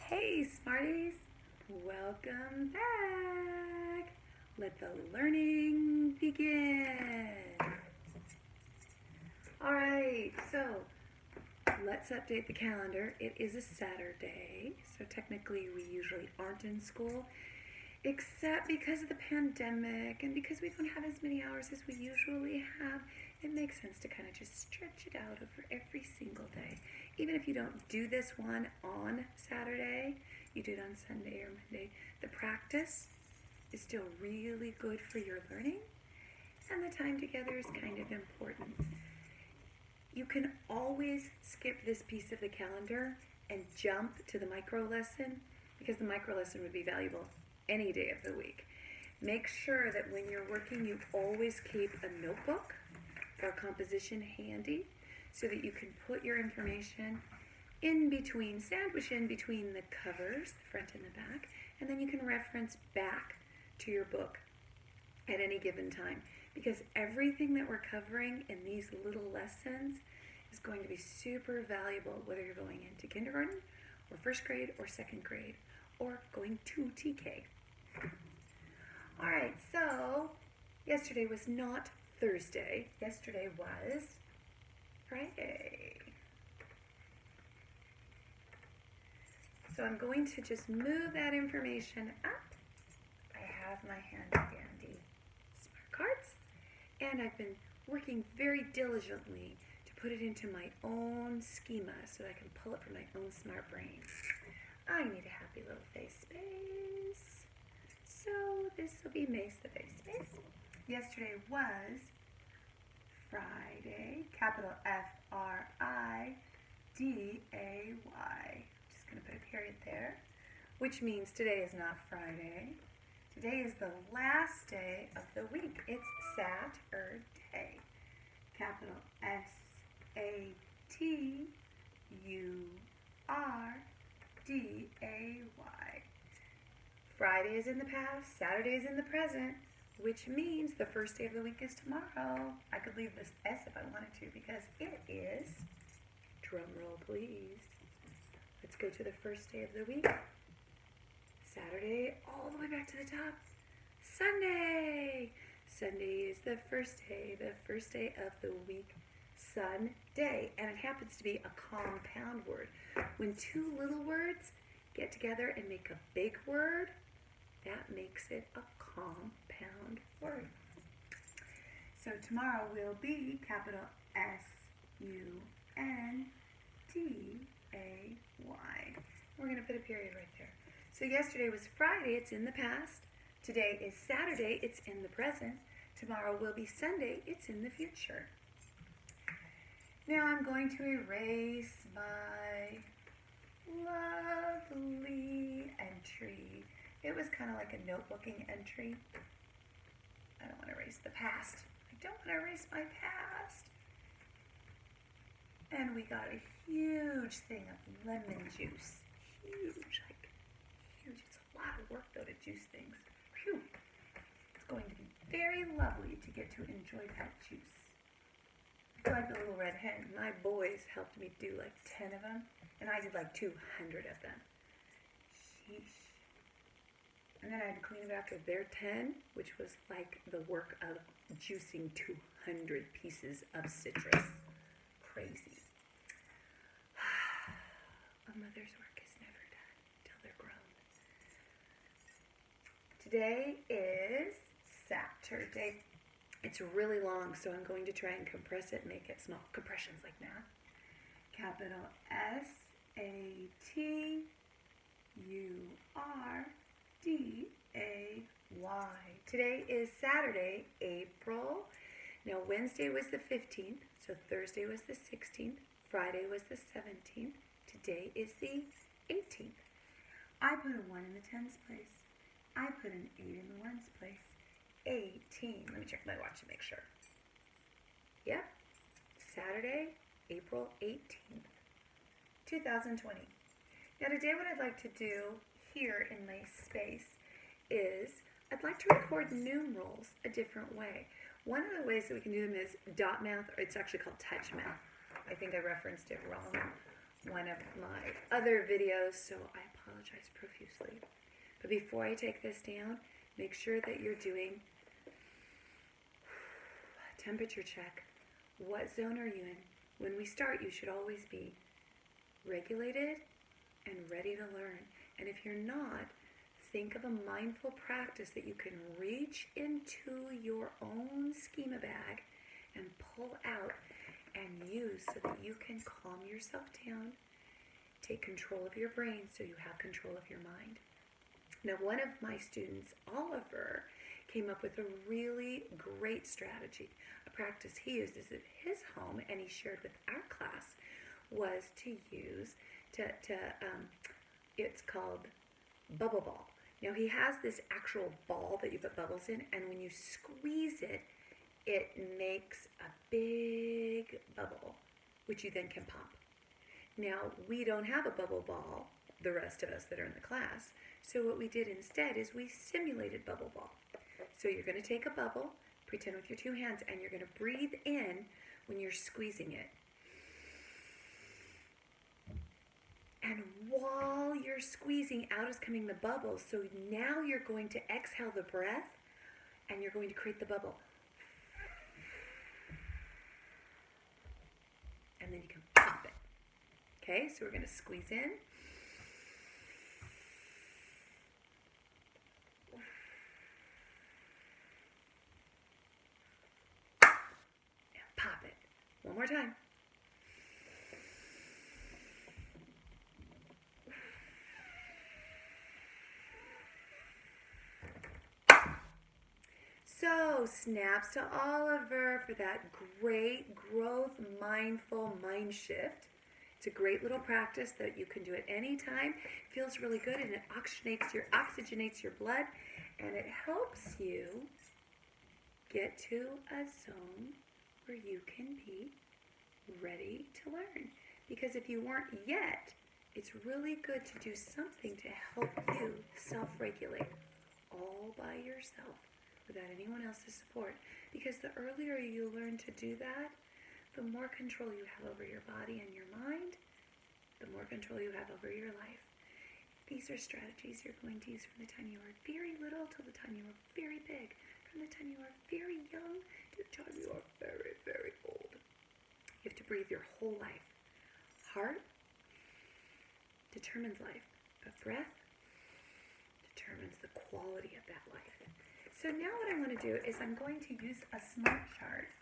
Hey Smarties, welcome back. Let the learning begin. Alright, so let's update the calendar. It is a Saturday, so technically we usually aren't in school, except because of the pandemic and because we don't have as many hours as we usually have. It makes sense to kind of just stretch it out over every single day. Even if you don't do this one on Saturday, you do it on Sunday or Monday, the practice is still really good for your learning, and the time together is kind of important. You can always skip this piece of the calendar and jump to the micro lesson, because the micro lesson would be valuable any day of the week. Make sure that when you're working, you always keep a notebook or composition handy so that you can put your information in between, sandwich in between the covers, the front and the back, and then you can reference back to your book at any given time, because everything that we're covering in these little lessons is going to be super valuable, whether you're going into kindergarten or first grade or second grade or going to TK. All right, so yesterday was not Thursday. Yesterday was Friday. So I'm going to just move that information up. I have my handy dandy smart cards, and I've been working very diligently to put it into my own schema so that I can pull it from my own smart brain. I need a happy little face space. So this will be Mace the face space. Yesterday was Friday, capital Friday. Just going to put a period there, which means today is not Friday. Today is the last day of the week. It's Saturday. Capital Saturday. Friday is in the past, Saturday is in the present, which means the first day of the week is tomorrow. I could leave this S if I wanted to, because it is, drum roll please, let's go to the first day of the week. Saturday, all the way back to the top. Sunday. Sunday is the first day of the week. Sunday. And it happens to be a compound word. When two little words get together and make a big word, that makes it a compound word. So tomorrow will be capital Sunday. We're going to put a period right there. So yesterday was Friday, it's in the past. Today is Saturday, it's in the present. Tomorrow will be Sunday, it's in the future. Now I'm going to erase my lovely entry. It was kind of like a notebooking entry. I don't want to erase the past. I don't want to erase my past. And we got a huge thing of lemon juice. Huge, like huge. It's a lot of work though to juice things. Phew. It's going to be very lovely to get to enjoy that juice. It's like the little red hen. My boys helped me do like 10 of them, and I did like 200 of them. Sheesh. And then I had to clean it after their 10, which was like the work of juicing 200 pieces of citrus. Crazy. A mother's work is never done until they're grown. Today is Saturday. It's really long, so I'm going to try and compress it, make it small. Compressions like math. Capital Saturday. Today is Saturday, April. Now Wednesday was the 15th, so Thursday was the 16th, Friday was the 17th, today is the 18th. I put a 1 in the tens place. I put an 8 in the ones place. 18. Let me check my watch to make sure. Yep. Saturday, April 18th, 2020. Now today what I'd like to do here in my space is I'd like to record numerals a different way. One of the ways that we can do them is dot math, or it's actually called touch math. I think I referenced it wrong in one of my other videos, so I apologize. apologize profusely. But before I take this down, make sure that you're doing a temperature check. What zone are you in? When we start, you should always be regulated and ready to learn. And if you're not, think of a mindful practice that you can reach into your own schema bag and pull out and use so that you can calm yourself down, take control of your brain so you have control of your mind. Now, one of my students, Oliver, came up with a really great strategy. A practice he uses at his home and he shared with our class was to use, it's called bubble ball. Now, he has this actual ball that you put bubbles in, and when you squeeze it, it makes a big bubble, which you then can pop. Now, we don't have a bubble ball, the rest of us that are in the class, so what we did instead is we simulated bubble ball. So you're going to take a bubble, pretend with your two hands, and you're going to breathe in when you're squeezing it. And while you're squeezing, out is coming the bubbles. So now you're going to exhale the breath, and you're going to create the bubble. And then you can pop it. Okay, so we're going to squeeze in. And pop it. One more time. So, snaps to Oliver for that great growth mindful mind shift. It's a great little practice that you can do at any time. It feels really good and it oxygenates your blood, and it helps you get to a zone where you can be ready to learn. Because if you weren't yet, it's really good to do something to help you self-regulate all by yourself, without anyone else's support. Because the earlier you learn to do that, the more control you have over your body and your mind, the more control you have over your life. These are strategies you're going to use from the time you are very little till the time you are very big, from the time you are very young to the time you are very, very old. You have to breathe your whole life. Heart determines life, but breath determines the quality of that life. So now what I want to do is I'm going to use a smart chart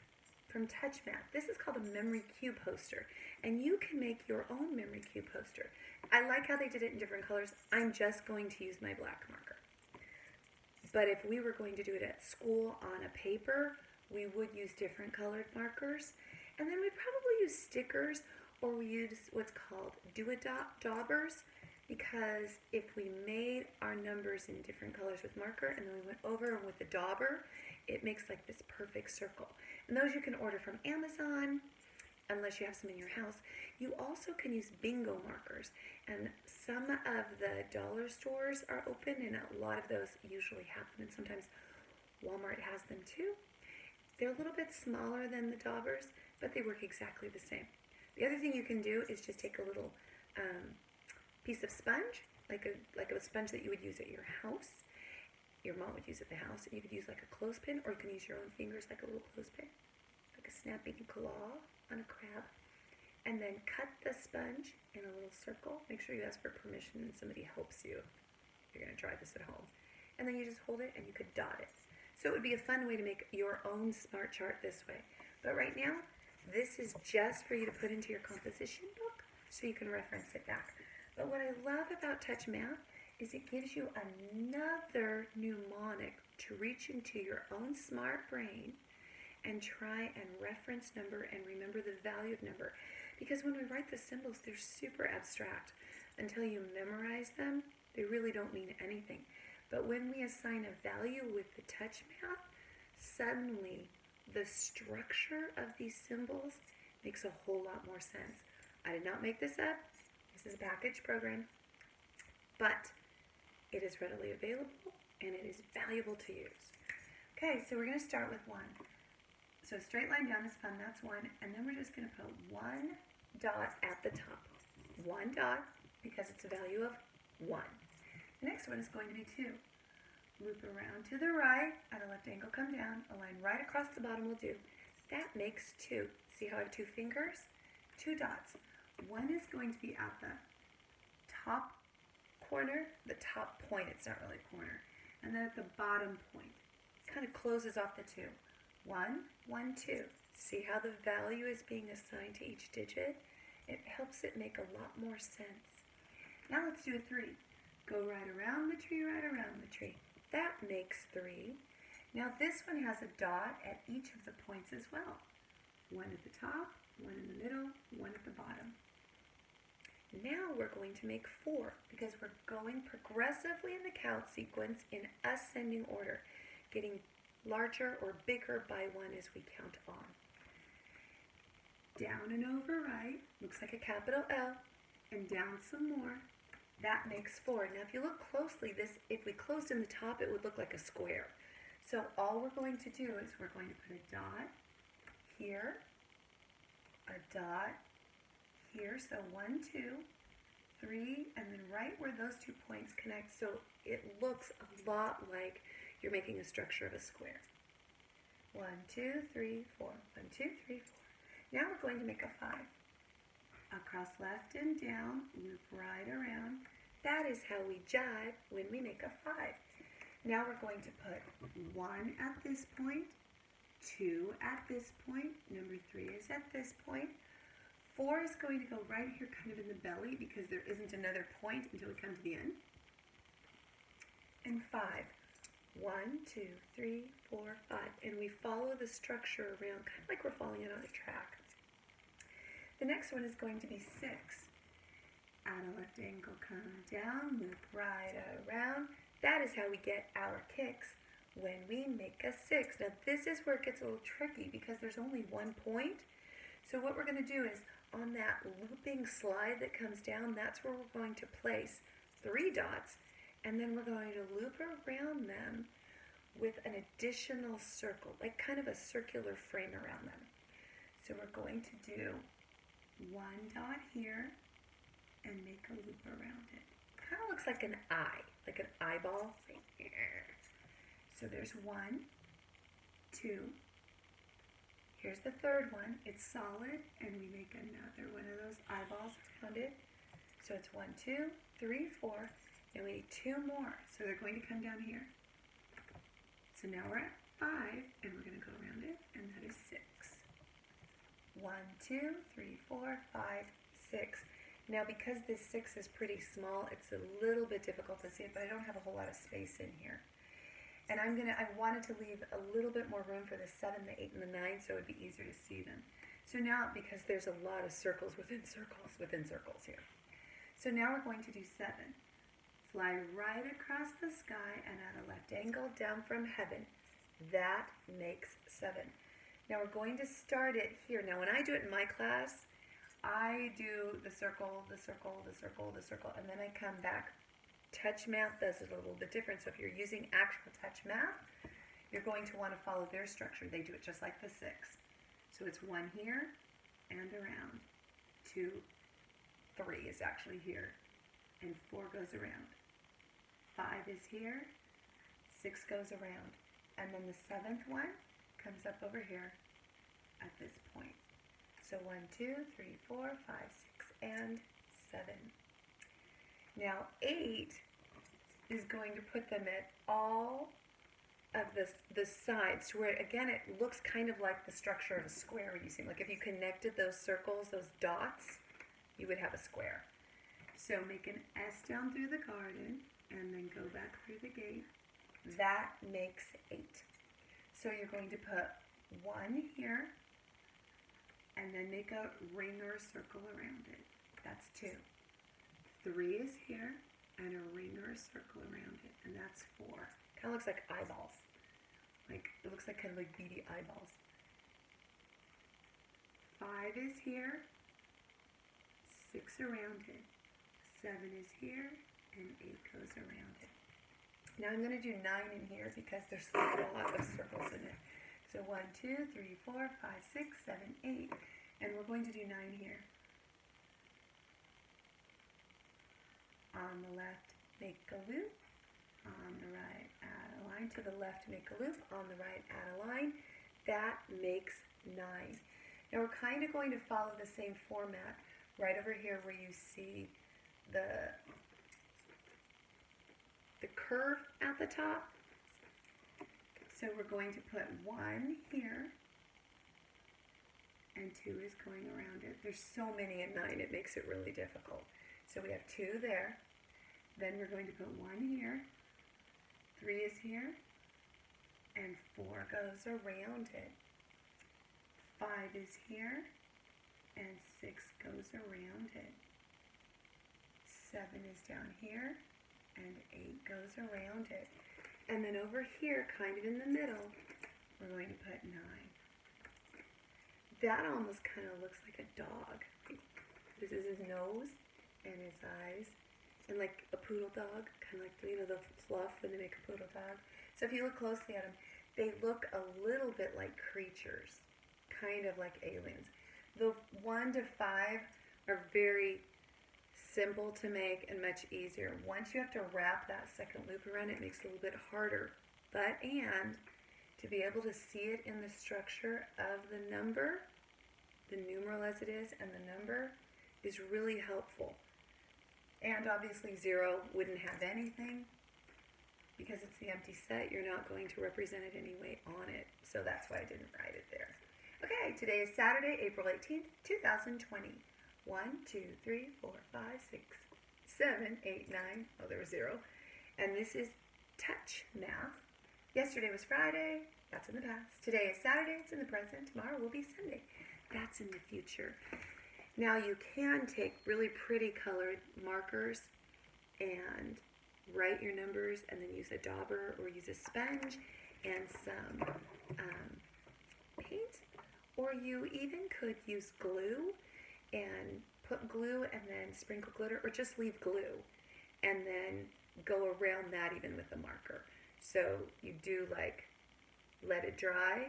from TouchMath. This is called a memory cube poster, and you can make your own memory cube poster. I like how they did it in different colors. I'm just going to use my black marker. But if we were going to do it at school on a paper, we would use different colored markers, and then we'd probably use stickers, or we use what's called do-a-daubers, because if we made our numbers in different colors with marker and then we went over with the dauber, it makes like this perfect circle. And those you can order from Amazon, unless you have some in your house. You also can use bingo markers, and some of the dollar stores are open, and a lot of those usually have them, and sometimes Walmart has them too. They're a little bit smaller than the daubers, but they work exactly the same. The other thing you can do is just take a little piece of sponge, like a sponge that you would use at your house. Your mom would use at the house. You could use like a clothespin, or you can use your own fingers like a little clothespin, like a snapping claw on a crab. And then cut the sponge in a little circle. Make sure you ask for permission and somebody helps you. You're going to try this at home. And then you just hold it and you could dot it. So it would be a fun way to make your own smart chart this way. But right now, this is just for you to put into your composition book so you can reference it back. But what I love about TouchMath is it gives you another mnemonic to reach into your own smart brain and try and reference number and remember the value of number. Because when we write the symbols, they're super abstract. Until you memorize them, they really don't mean anything. But when we assign a value with the TouchMath, suddenly the structure of these symbols makes a whole lot more sense. I did not make this up. This is a package program, but it is readily available and it is valuable to use. Okay, so we're going to start with 1. So straight line down is fun, that's 1, and then we're just going to put 1 dot at the top. 1 dot, because it's a value of 1. The next one is going to be 2. Loop around to the right, at a left angle, come down, a line right across the bottom will do. That makes 2. See how I have 2 fingers? 2 dots. One is going to be at the top corner, the top point, it's not really a corner, and then at the bottom point. It kind of closes off the 2. 1, 1, 2. See how the value is being assigned to each digit? It helps it make a lot more sense. Now let's do a 3. Go right around the tree, right around the tree. That makes 3. Now this one has a dot at each of the points as well. 1 at the top, 1 in the middle, 1 at the bottom. Now we're going to make 4 because we're going progressively in the count sequence in ascending order, getting larger or bigger by 1 as we count on. Down and over right, looks like a capital L, and down some more. That makes 4. Now if you look closely, if we closed in the top, it would look like a square. So all we're going to do is we're going to put a dot here, a dot here, so 1, 2, 3, and then right where those 2 points connect, so it looks a lot like you're making a structure of a square. 1, 2, 3, 4. 1, 2, 3, 4. Now we're going to make a 5. Across left and down, loop right around. That is how we jive when we make a 5. Now we're going to put 1 at this point, 2 at this point, number 3 is at this point. 4 is going to go right here kind of in the belly because there isn't another point until we come to the end. And 5. 1, 2, 3, 4, 5. And we follow the structure around kind of like we're following it on a track. The next one is going to be 6. At a left angle, come down, loop right around. That is how we get our kicks when we make a 6. Now this is where it gets a little tricky because there's only 1 point. So what we're going to do is on that looping slide that comes down, that's where we're going to place 3 dots, and then we're going to loop around them with an additional circle, like kind of a circular frame around them. So we're going to do 1 dot here and make a loop around it. Kind of looks like an eye, like an eyeball. So there's 1, 2. Here's the third one. It's solid, and we make another one of those eyeballs around it. So it's 1, 2, 3, 4, and we need 2 more. So they're going to come down here. So now we're at 5, and we're going to go around it, and that is 6. 1, 2, 3, 4, 5, 6. Now because this 6 is pretty small, it's a little bit difficult to see it, but I don't have a whole lot of space in here. And I wanted to leave a little bit more room for the 7, the 8, and the 9, so it would be easier to see them. So now, because there's a lot of circles within circles here. So now we're going to do 7. Fly right across the sky and at a left angle down from heaven. That makes 7. Now we're going to start it here. Now when I do it in my class, I do the circle, the circle, the circle, the circle, and then I come back. Touch Math does it a little bit different. So if you're using actual Touch Math, you're going to want to follow their structure. They do it just like the 6. So it's 1 here and around. 2, 3 is actually here. And 4 goes around. 5 is here. 6 goes around. And then the 7th one comes up over here at this point. So 1, 2, 3, 4, 5, 6, and 7. Now 8 is going to put them at all of the sides to where, again, it looks kind of like the structure of a square when you see, like if you connected those circles, those dots, you would have a square. So make an S down through the garden and then go back through the gate. That makes 8. So you're going to put 1 here and then make a ring or a circle around it. That's 2. 3 is here, and a ring or a circle around it, and that's 4. Kind of looks like eyeballs. Like, it looks like kind of like beady eyeballs. 5 is here, 6 around it, 7 is here, and 8 goes around it. Now I'm going to do 9 in here because there's a lot of circles in it. So 1, 2, 3, 4, 5, 6, 7, 8, and we're going to do 9 here. On the left, make a loop. On the right, add a line. To the left, make a loop. On the right, add a line. That makes 9. Now we're kind of going to follow the same format right over here where you see the curve at the top. So we're going to put 1 here, and 2 is going around it. There's so many at 9, it makes it really difficult. So we have 2 there. Then we're going to put 1 here, 3 is here, and 4 goes around it. 5 is here, and 6 goes around it. 7 is down here, and 8 goes around it. And then over here, kind of in the middle, we're going to put 9. That almost kind of looks like a dog. This is his nose and his eyes, and like a poodle dog, kind of like, you know, the fluff when they make a poodle dog. So if you look closely at them, they look a little bit like creatures, kind of like aliens. The 1 to 5 are very simple to make and much easier. Once you have to wrap that second loop around, it makes it a little bit harder. But, and to be able to see it in the structure of the number, the numeral as it is, and the number is really helpful. And obviously 0 wouldn't have anything because it's the empty set. You're not going to represent it anyway on it. So that's why I didn't write it there. Okay, today is Saturday, April 18th, 2020. 1, 2, 3, 4, 5, 6, 7, 8, 9. Oh, there was 0. And this is touch math. Yesterday was Friday. That's in the past. Today is Saturday. It's in the present. Tomorrow will be Sunday. That's in the future. Now you can take really pretty colored markers and write your numbers and then use a dauber or use a sponge and some paint. Or you even could use glue and put glue and then sprinkle glitter, or just leave glue and then go around that even with a marker. So you do like let it dry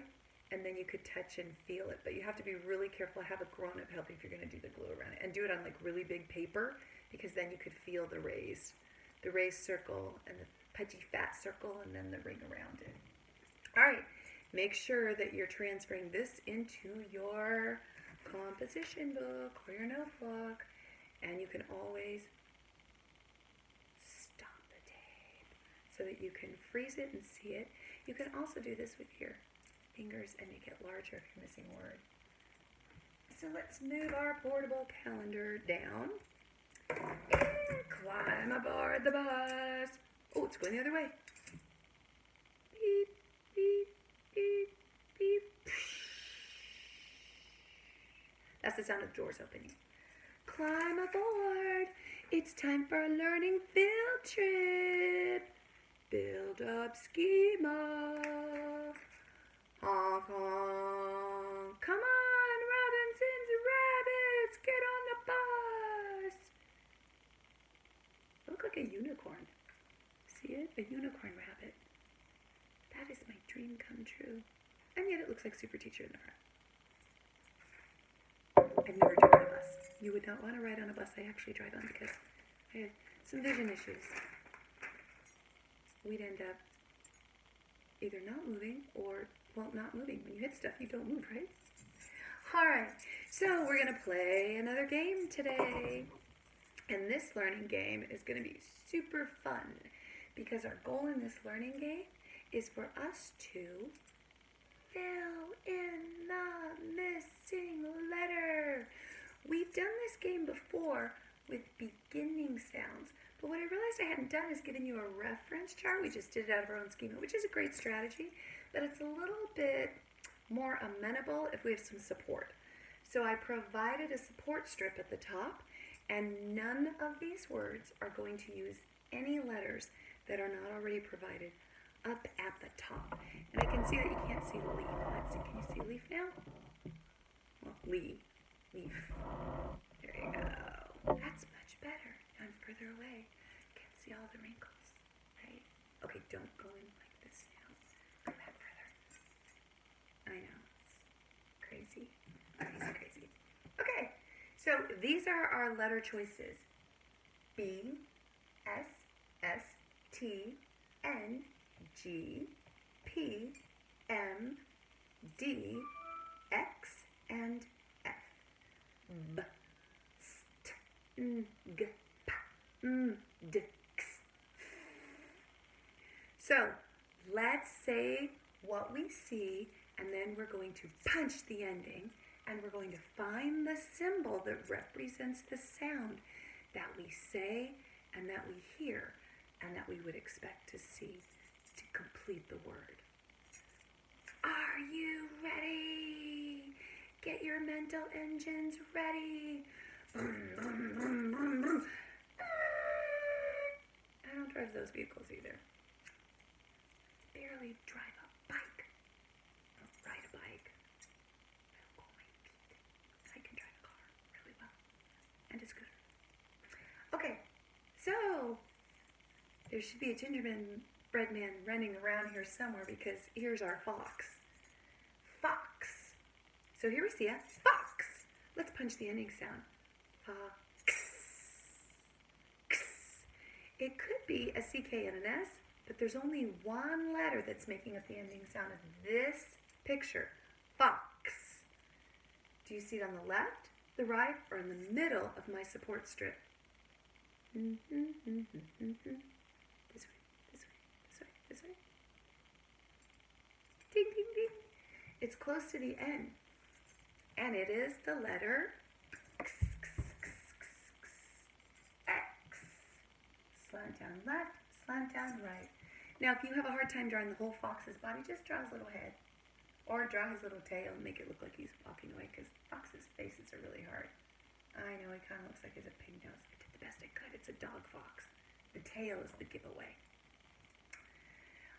and then you could touch and feel it, but you have to be really careful. Have a grown-up help if you're going to do the glue around it, and do it on like really big paper, because then you could feel the raised circle and the pudgy fat circle and then the ring around it. All right, make sure that you're transferring this into your composition book or your notebook, and you can always stop the tape so that you can freeze it and see it. You can also do this with your fingers and make it larger if you're missing a word. So let's move our portable calendar down and climb aboard the bus. Oh, it's going the other way. Beep, beep, beep, beep. That's the sound of the doors opening. Climb aboard. It's time for a learning field trip. Build up schema. Honk, honk. Come on, Robinson's rabbits. Get on the bus. I look like a unicorn. See it? A unicorn rabbit. That is my dream come true. And yet it looks like Super Teacher in the front. I've never driven a bus. You would not want to ride on a bus I actually drive on because I have some vision issues. We'd end up either not moving or, well, not moving. When you hit stuff, you don't move, right? All right, so we're going to play another game today. And this learning game is going to be super fun because our goal in this learning game is for us to fill in the missing letter. We've done this game before with beginning sounds, but what I realized I hadn't done is given you a reference chart. We just did it out of our own schema, which is a great strategy, but it's a little bit more amenable if we have some support. So I provided a support strip at the top, and none of these words are going to use any letters that are not already provided up at the top. And I can see that you can't see the leaf. Let's see, can you see leaf now? Well, leaf. There you go. That's much better. I'm further away. Can't see all the wrinkles, right? Okay, don't go in like this now. Go back further. I know, it's crazy. Okay, so these are our letter choices. B, S, S, T, N, G, P, M, D, X, and F. B, st, n, g, p, m, d, x. So let's say what we see, and then we're going to punch the ending, and we're going to find the symbol that represents the sound that we say and that we hear and that we would expect to see to complete the word. Are you ready? Get your mental engines ready. I don't drive those vehicles either. Barely drive a bike. I don't ride a bike. I don't go on my feet. I can drive a car really well. And a scooter. Okay, so there should be a gingerbread man running around here somewhere because here's our fox. Fox. So here we see a fox. Let's punch the ending sound. Fox. X. It could be a CK and an S, but there's only one letter that's making up the ending sound of this picture. Fox. Do you see it on the left, the right, or in the middle of my support strip? This way, this way, this way, this way. Ding, ding, ding. It's close to the end. And it is the letter X. X. Slant down left, slant down right. Now, if you have a hard time drawing the whole fox's body, just draw his little head. Or draw his little tail and make it look like he's walking away, because foxes' faces are really hard. I know, he kind of looks like he has a pig nose. I did the best I could. It's a dog fox. The tail is the giveaway.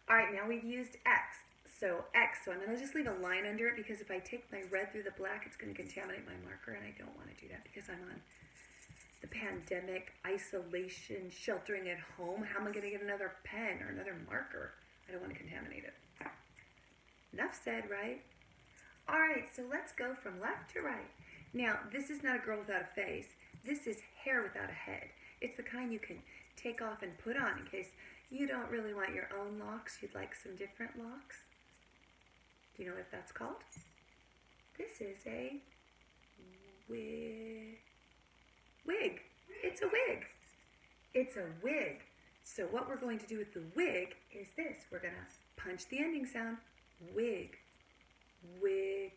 All right, now we've used X. So X, so I'm going to just leave a line under it because if I take my red through the black, it's going to contaminate my marker, and I don't want to do that because I'm on the pandemic, isolation, sheltering at home. How am I going to get another pen or another marker? I don't want to contaminate it. Enough said, right? All right, so let's go from left to right. Now, this is not a girl without a face. This is hair without a head. It's the kind you can take off and put on in case you don't really want your own locks. You'd like some different locks. Do you know what that's called? This is a wig. It's a wig. It's a wig. So what we're going to do with the wig is this. We're going to punch the ending sound. Wig. Wig.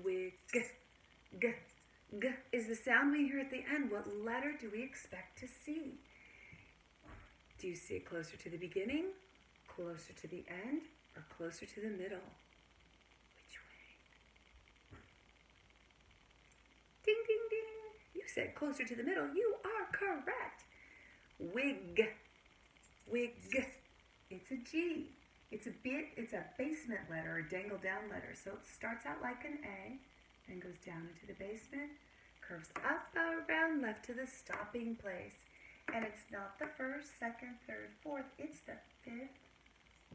Wig. G. G is the sound we hear at the end. What letter do we expect to see? Do you see it closer to the beginning, closer to the end, or closer to the middle? Which way? Ding, ding, ding. You said closer to the middle. You are correct. Wig. Wig. It's a G. It's a basement letter, or dangle down letter. So it starts out like an A, and goes down into the basement, curves up, around, left to the stopping place. And it's not the first, second, third, fourth. It's the fifth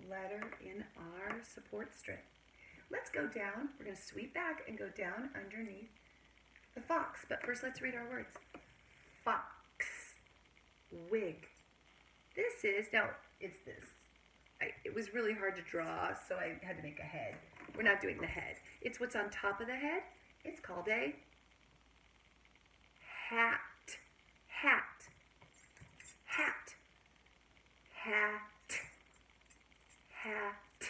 letter in our support strip. Let's go down. We're going to sweep back and go down underneath the fox. But first, let's read our words. Fox. Wig. This is, now, it's this. It was really hard to draw, so I had to make a head. We're not doing the head. It's what's on top of the head. It's called a hat. Hat. Hat. Hat. Hat.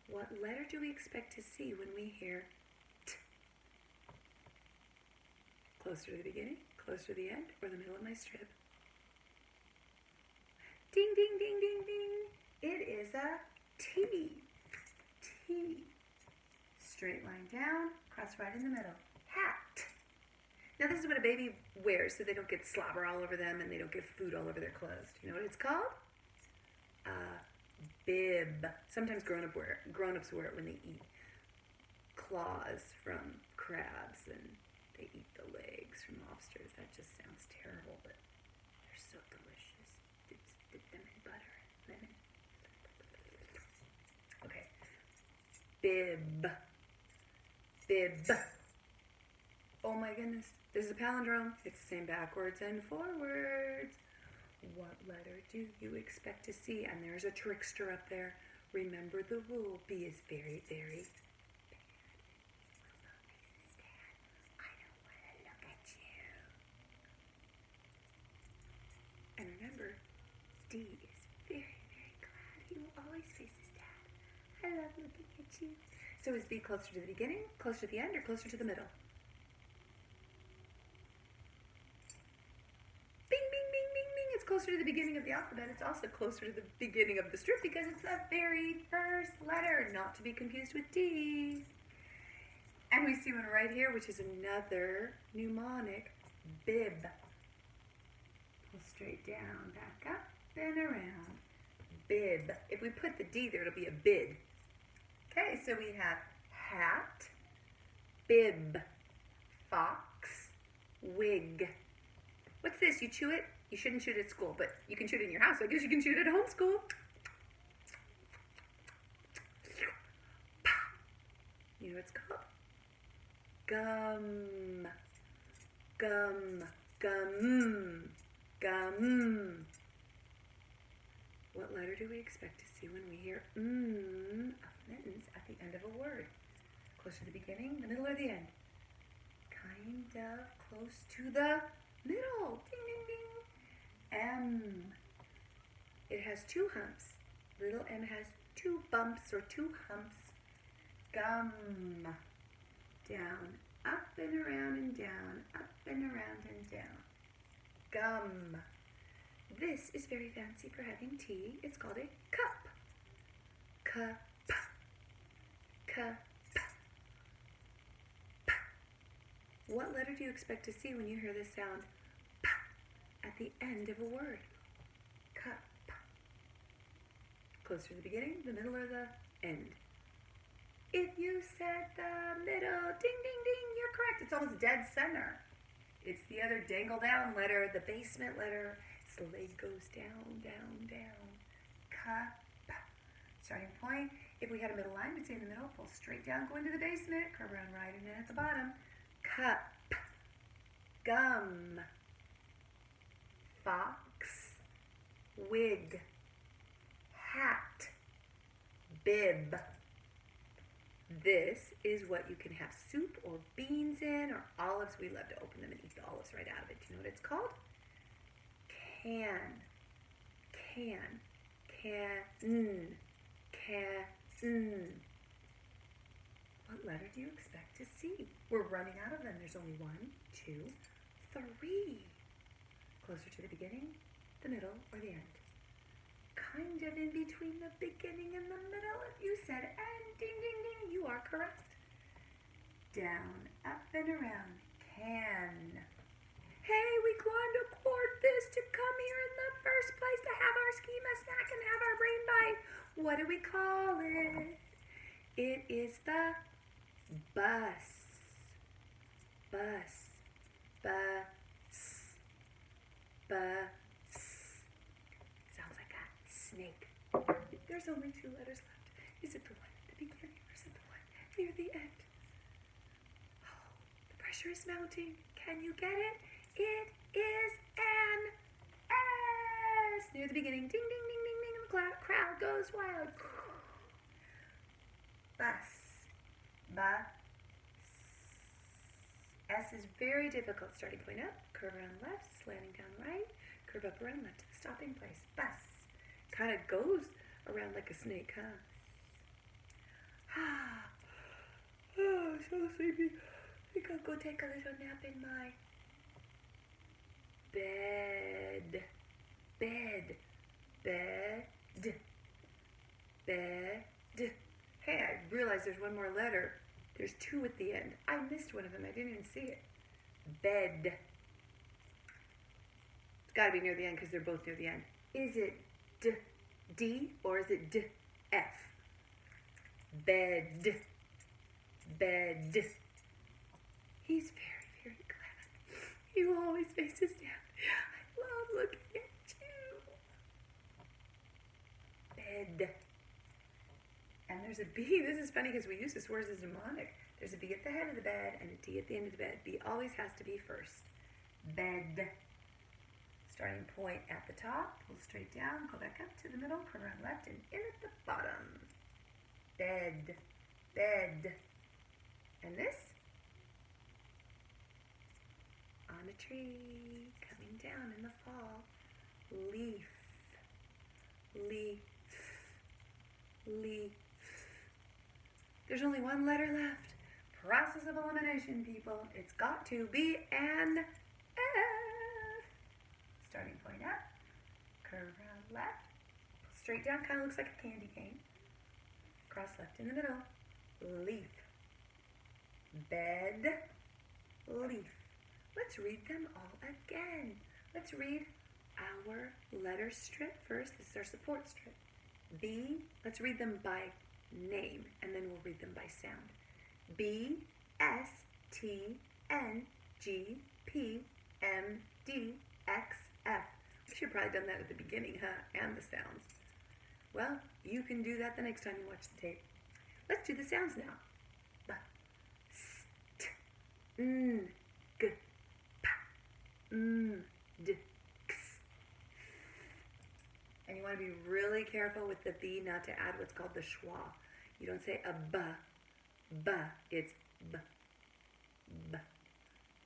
What letter do we expect to see when we hear T? Closer to the beginning, closer to the end, or the middle of my strip? Ding, ding, ding, ding, ding. It is a T. T. Straight line down, cross right in the middle. Hat. Now this is what a baby wears so they don't get slobber all over them and they don't get food all over their clothes. Do you know what it's called? A bib. Sometimes grown-ups wear it when they eat claws from crabs and they eat the legs from lobsters. That just sounds terrible, but they're so delicious. Dip them in butter and lemon. Okay. Bib. Bib. Oh my goodness. This is a palindrome. It's the same backwards and forwards. What letter do you expect to see? And there's a trickster up there. Remember the rule. B is very, very bad. I don't want to look at you. And remember, D is very, very glad. He will always face his dad. I love looking at you. So is B closer to the beginning, closer to the end, or closer to the middle? Bing, bing, bing, bing, bing. It's closer to the beginning of the alphabet. It's also closer to the beginning of the strip because it's the very first letter, not to be confused with D. And we see one right here, which is another mnemonic, bib. Pull straight down, back up, and around. Bib. If we put the D there, it'll be a bid. Okay, so we have hat, bib, fox, wig. What's this? You chew it? You shouldn't chew it at school, but you can chew it in your house. I guess you can chew it at home school. You know what it's called? Gum. Gum. Gum. Gum. What letter do we expect to see when we hear a sentence at the end of a word? Close to the beginning, the middle, or the end? Kind of close to the middle. Ding, ding, ding. M. It has two humps. Little m has two bumps or two humps. Gum. Down, up and around and down, up and around and down. Gum. This is very fancy for having tea. It's called a cup. Cup. Cup. P. What letter do you expect to see when you hear this sound P at the end of a word? Cup. Closer to the beginning, the middle, or the end? If you said the middle, ding, ding, ding, you're correct. It's almost dead center. It's the other dangle down letter, the basement letter. Its leg goes down, down, down. Cup. Starting point. If we had a middle line, we'd say in the middle, pull straight down, go into the basement, curve around right, and then at the bottom. Cup. Gum. Fox. Wig. Hat. Bib. This is what you can have soup or beans in or olives. We love to open them and eat the olives right out of it. Do you know what it's called? Can. Can. Can. Can. What letter do you expect to see? We're running out of them. There's only 1, 2, 3. Closer to the beginning, the middle, or the end? Kind of in between the beginning and the middle. If you said and, ding, ding, ding, you are correct. Down, up, and around. Can. Hey, we climbed aboard this to come here in the first place to have our schema snack and have our brain bite. What do we call it? It is the bus. Bus. Bus. Bus. Sounds like a snake. There's only 2 letters left. Is it the one at the beginning or is it the one near the end? Oh, the pressure is mounting. Can you get it? It is an S. Near the beginning. Ding, ding, ding, ding, ding. And the crowd goes wild. Bus. Bus. S is very difficult. Starting point up, curve around left, slanting down right, curve up around left to the stopping place. Bus. Kind of goes around like a snake, huh? Oh, so sleepy. I think I'll go take a little nap in my bed. Bed. Bed. Bed. Hey, I realized there's one more letter. There's 2 at the end. I missed one of them. I didn't even see it. Bed. It's got to be near the end because they're both near the end. Is it D or is it F? Bed. Bed. He's very, very glad. He will always face his dad. I love looking at you. Bed. And there's a B. This is funny because we use this word as a mnemonic. There's a B at the head of the bed and a D at the end of the bed. B always has to be first. Bed. Starting point at the top, pull straight down, go back up to the middle, come around left and in at the bottom. Bed, bed. And this? On a tree, coming down in the fall. Leaf, leaf, leaf. There's only one letter left. Process of elimination, people. It's got to be an F. Starting point up, curve around left, straight down, kind of looks like a candy cane. Cross left in the middle, leaf, bed, leaf. Let's read them all again. Let's read our letter strip first. This is our support strip. B, let's read them by name, and then we'll read them by sound. B, S, T, N, G, P, M, D, X, F. We should have probably done that at the beginning, huh? And the sounds. Well, you can do that the next time you watch the tape. Let's do the sounds now. B, S, T, N, G, P, M, D, X. And you want to be really careful with the B not to add what's called the schwa. You don't say a B, B. It's B, B.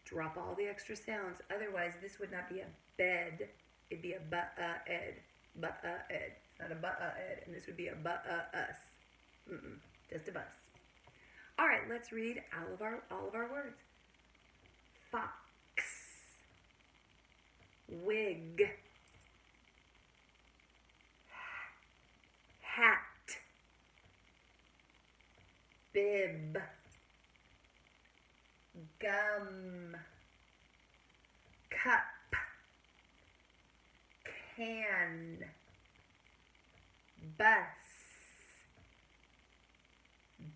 Drop all the extra sounds. Otherwise, this would not be a bed. It'd be a bu-ed. Bu-ed. It's not a bu-ed. And this would be a bu-us. Just a bus. All right, let's read all of our words. Fox. Wig. Hat. Bib. Gum. Cup. Can. Bus.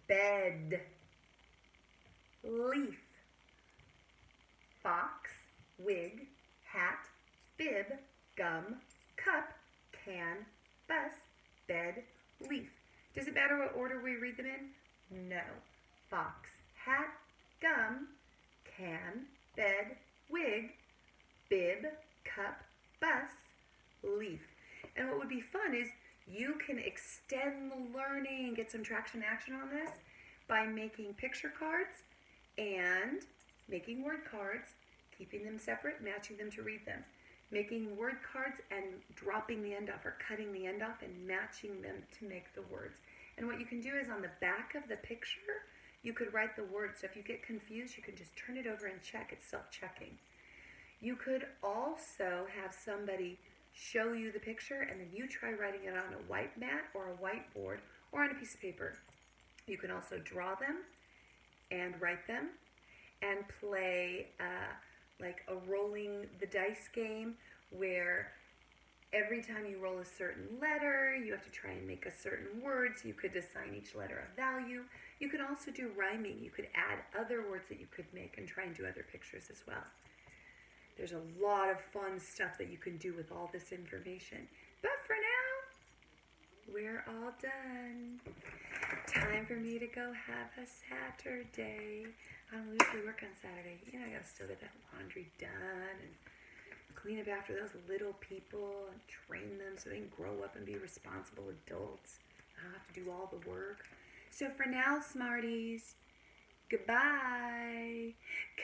Bed. Leaf. Fox. Wig. Hat. Bib. Gum. Cup. Can. Bus. Bed. Leaf. Does it matter what order we read them in? No. Fox. Hat. Gum. Can. Bed. Wig. Bib. Cup. Bus. Leaf. And what would be fun is you can extend the learning and get some traction action on this by making picture cards and making word cards, keeping them separate, matching them to read them. Making word cards and dropping the end off or cutting the end off and matching them to make the words. And what you can do is on the back of the picture, you could write the words. So if you get confused, you can just turn it over and check. It's self-checking. You could also have somebody show you the picture and then you try writing it on a white mat or a whiteboard or on a piece of paper. You can also draw them and write them and play like a rolling the dice game where every time you roll a certain letter, you have to try and make a certain word, so you could assign each letter a value. You could also do rhyming. You could add other words that you could make and try and do other pictures as well. There's a lot of fun stuff that you can do with all this information. But for now, we're all done. Time for me to go have a Saturday. I don't usually work on Saturday. You know, I gotta still get that laundry done and clean up after those little people and train them so they can grow up and be responsible adults. I don't have to do all the work. So for now, Smarties, goodbye.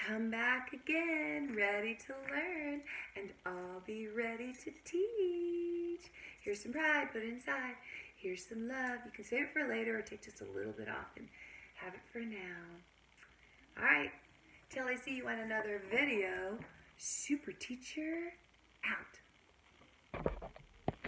Come back again, ready to learn, and I'll be ready to teach. Here's some pride, put it inside. Here's some love. You can save it for later or take just a little bit off and have it for now. All right, till I see you on another video, Super Teacher out.